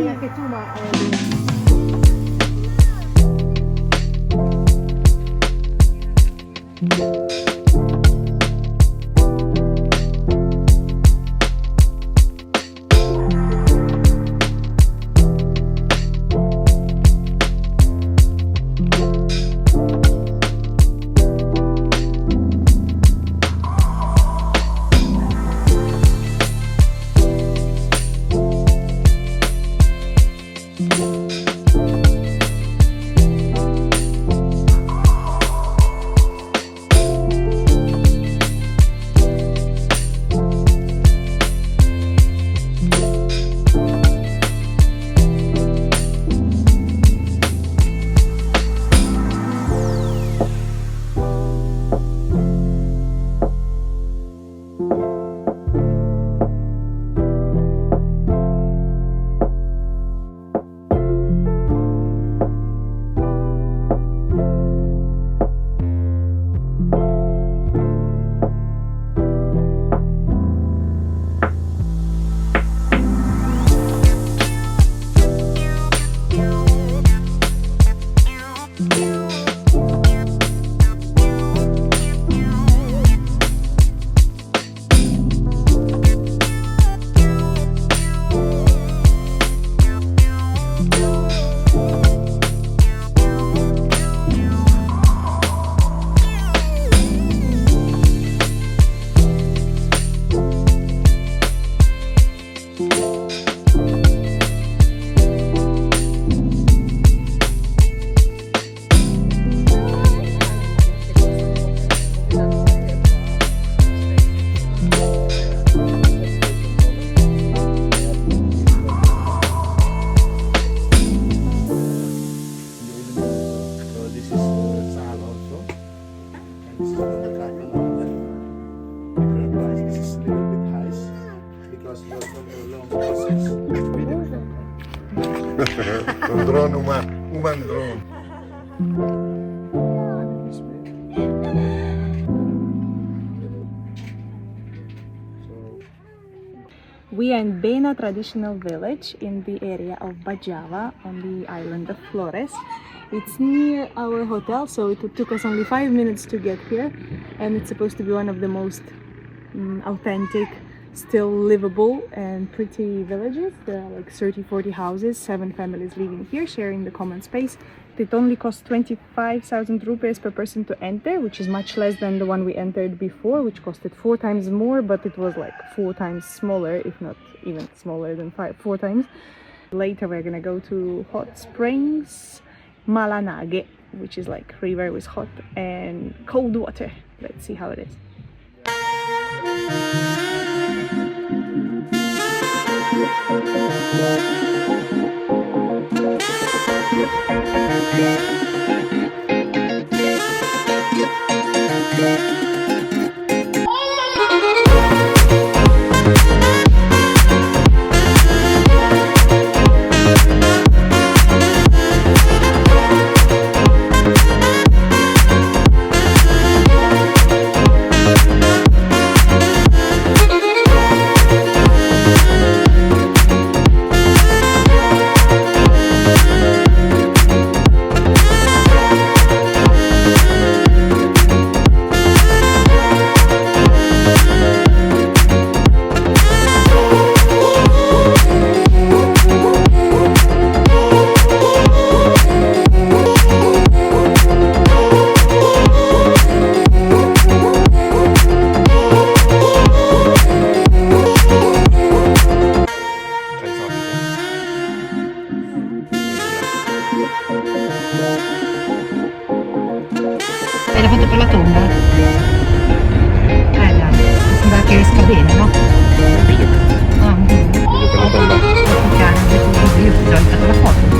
Vai anche tu, ma Un drone human drone. We are in Bena traditional village in the area of Bajawa on the island of Flores. It's near our hotel, so it took us only 5 minutes to get here, and it's supposed to be one of the most authentic, still livable and pretty villages. There are like 30-40 houses, 7 families living here, sharing the common space. It only costs 25,000 rupees per person to enter, which is much less than the one we entered before, which costed 4 times more, but it was like 4 times smaller, if not even smaller than 4 times. Later we're gonna go to hot springs, Malanage, which is like river with hot and cold water. Let's see how it is. Hai la foto per la tomba? Dai, mi sembra che esca bene, no? Ah, Voglio per la tomba. io ti ho fatto la foto.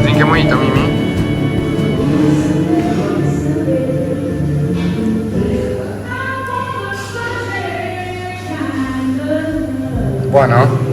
Drink a mojito, Mimi. Buono?